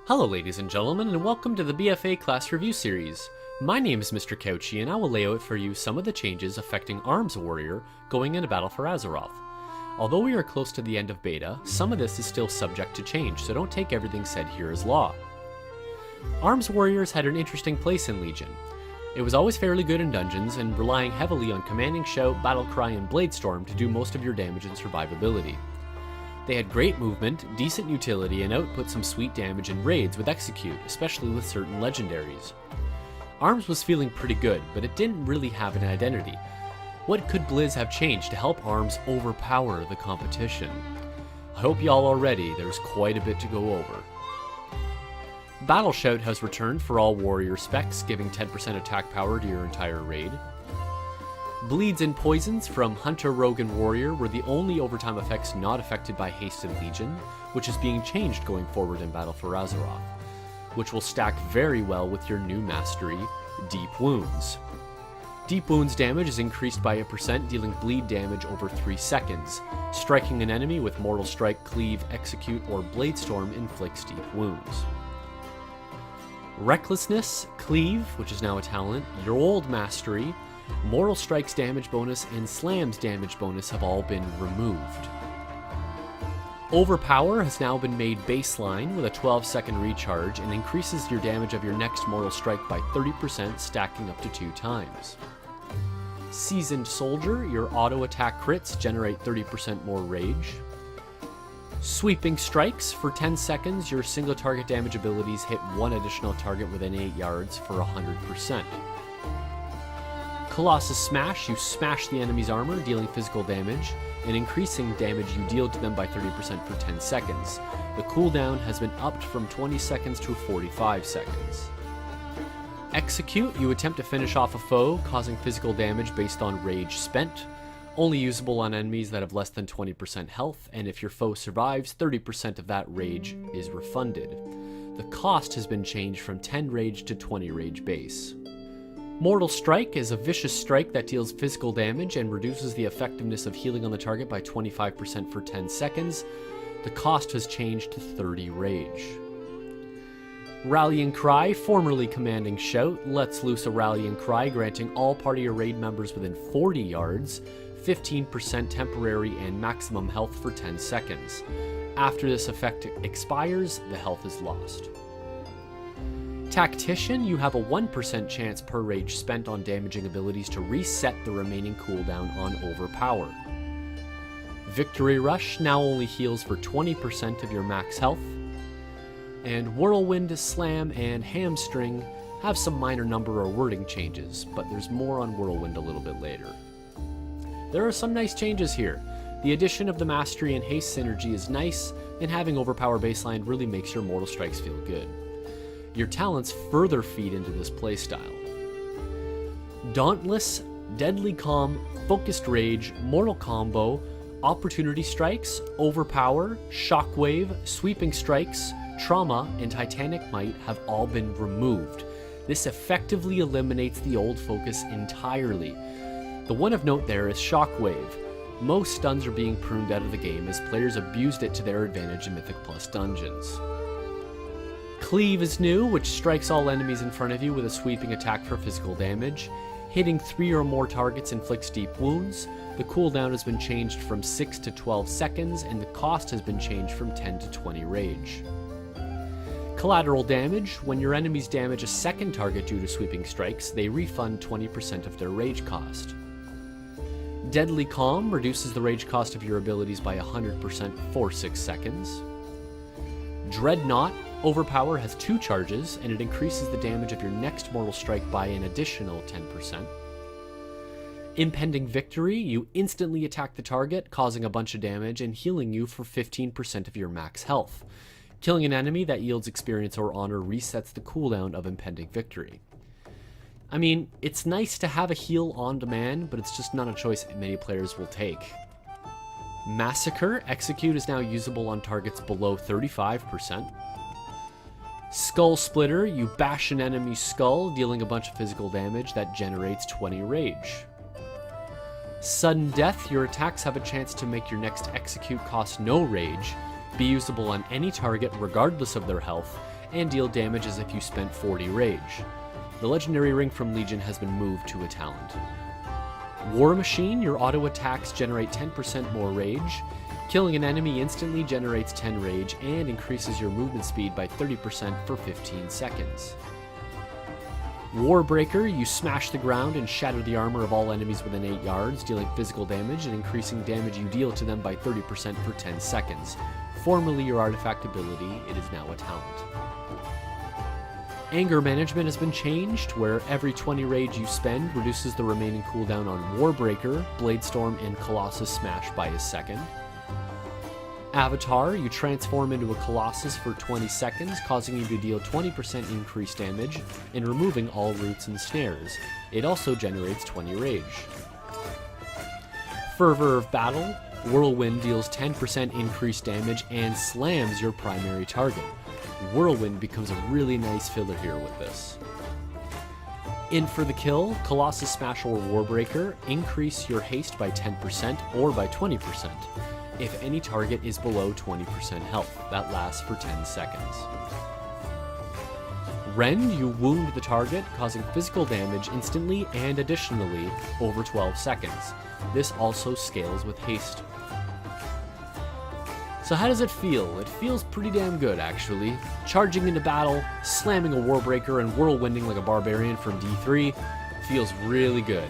Hello ladies and gentlemen, and welcome to the BFA class review series. My name is Mr. Couchy, and I will lay out for you some of the changes affecting Arms Warrior going into battle for Azeroth. Although we are close to the end of beta, some of this is still subject to change, so don't take everything said here as law. Arms Warriors had an interesting place in Legion. It was always fairly good in dungeons, and relying heavily on Commanding Shout, Battle Cry, and Bladestorm to do most of your damage and survivability. They had great movement, decent utility, and output some sweet damage in raids with Execute, especially with certain legendaries. Arms was feeling pretty good, but it didn't really have an identity. What could Blizz have changed to help Arms overpower the competition? I hope y'all are ready, there's quite a bit to go over. Battle Shout has returned for all warrior specs, giving 10% attack power to your entire raid. Bleeds and Poisons from Hunter, Rogue, and Warrior were the only overtime effects not affected by Haste and Legion, which is being changed going forward in Battle for Azeroth, which will stack very well with your new mastery, Deep Wounds. Deep Wounds damage is increased by 1%, dealing bleed damage over 3 seconds. Striking an enemy with Mortal Strike, Cleave, Execute, or Bladestorm inflicts Deep Wounds. Recklessness, Cleave, which is now a talent, your old mastery, Mortal Strike's damage bonus, and Slam's damage bonus have all been removed. Overpower has now been made baseline with a 12-second recharge and increases your damage of your next Mortal Strike by 30%, stacking up to 2 times. Seasoned Soldier, your auto attack crits generate 30% more rage. Sweeping Strikes, for 10 seconds, your single target damage abilities hit 1 additional target within 8 yards for 100%. Colossus Smash, you smash the enemy's armor, dealing physical damage, and increasing damage you deal to them by 30% for 10 seconds. The cooldown has been upped from 20 seconds to 45 seconds. Execute, you attempt to finish off a foe, causing physical damage based on rage spent. Only usable on enemies that have less than 20% health, and if your foe survives, 30% of that rage is refunded. The cost has been changed from 10 rage to 20 rage base. Mortal Strike is a vicious strike that deals physical damage and reduces the effectiveness of healing on the target by 25% for 10 seconds. The cost has changed to 30 rage. Rallying Cry, formerly Commanding Shout, lets loose a Rallying Cry, granting all party or raid members within 40 yards 15% temporary and maximum health for 10 seconds. After this effect expires, the health is lost. Tactician, you have a 1% chance per rage spent on damaging abilities to reset the remaining cooldown on Overpower. Victory Rush now only heals for 20% of your max health. And Whirlwind, Slam, and Hamstring have some minor number or wording changes, but there's more on Whirlwind a little bit later. There are some nice changes here. The addition of the Mastery and Haste synergy is nice, and having Overpower baseline really makes your Mortal Strikes feel good. Your talents further feed into this playstyle. Dauntless, Deadly Calm, Focused Rage, Mortal Combo, Opportunity Strikes, Overpower, Shockwave, Sweeping Strikes, Trauma, and Titanic Might have all been removed. This effectively eliminates the old focus entirely. The one of note there is Shockwave. Most stuns are being pruned out of the game as players abused it to their advantage in Mythic Plus dungeons. Cleave is new, which strikes all enemies in front of you with a sweeping attack for physical damage. Hitting 3 or more targets inflicts deep wounds. The cooldown has been changed from 6 to 12 seconds, and the cost has been changed from 10 to 20 rage. Collateral damage, when your enemies damage a second target due to sweeping strikes, they refund 20% of their rage cost. Deadly Calm reduces the rage cost of your abilities by 100% for 6 seconds. Dreadnought, Overpower has 2 charges, and it increases the damage of your next Mortal Strike by an additional 10%. Impending Victory, you instantly attack the target, causing a bunch of damage and healing you for 15% of your max health. Killing an enemy that yields experience or honor resets the cooldown of Impending Victory. I mean, it's nice to have a heal on demand, but it's just not a choice many players will take. Massacre, Execute is now usable on targets below 35%. Skull Splitter, you bash an enemy's skull, dealing a bunch of physical damage that generates 20 rage. Sudden Death, your attacks have a chance to make your next Execute cost no rage, be usable on any target regardless of their health, and deal damage as if you spent 40 rage. The legendary ring from Legion has been moved to a talent. War Machine, your auto attacks generate 10% more rage. Killing an enemy instantly generates 10 rage and increases your movement speed by 30% for 15 seconds. Warbreaker, you smash the ground and shatter the armor of all enemies within 8 yards, dealing physical damage and increasing damage you deal to them by 30% for 10 seconds. Formerly your artifact ability, it is now a talent. Anger Management has been changed, where every 20 rage you spend reduces the remaining cooldown on Warbreaker, Bladestorm, and Colossus Smash by a second. Avatar, you transform into a Colossus for 20 seconds, causing you to deal 20% increased damage, and removing all roots and snares. It also generates 20 rage. Fervor of Battle, Whirlwind deals 10% increased damage and slams your primary target. Whirlwind becomes a really nice filler here with this. In for the kill, Colossus Smash or Warbreaker, increase your haste by 10% or by 20%. If any target is below 20% health, that lasts for 10 seconds. Rend, you wound the target, causing physical damage instantly and additionally over 12 seconds. This also scales with haste. So how does it feel? It feels pretty damn good, actually. Charging into battle, slamming a Warbreaker, and whirlwinding like a barbarian from D3 feels really good.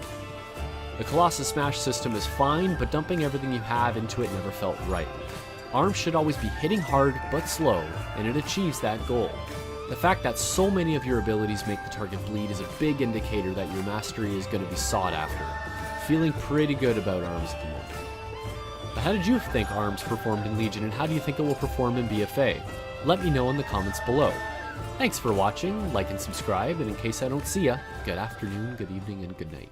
The Colossus Smash system is fine, but dumping everything you have into it never felt right. Arms should always be hitting hard but slow, and it achieves that goal. The fact that so many of your abilities make the target bleed is a big indicator that your mastery is going to be sought after. Feeling pretty good about Arms at the moment. But how did you think Arms performed in Legion, and how do you think it will perform in BFA? Let me know in the comments below. Thanks for watching, like and subscribe, and in case I don't see ya, good afternoon, good evening, and good night.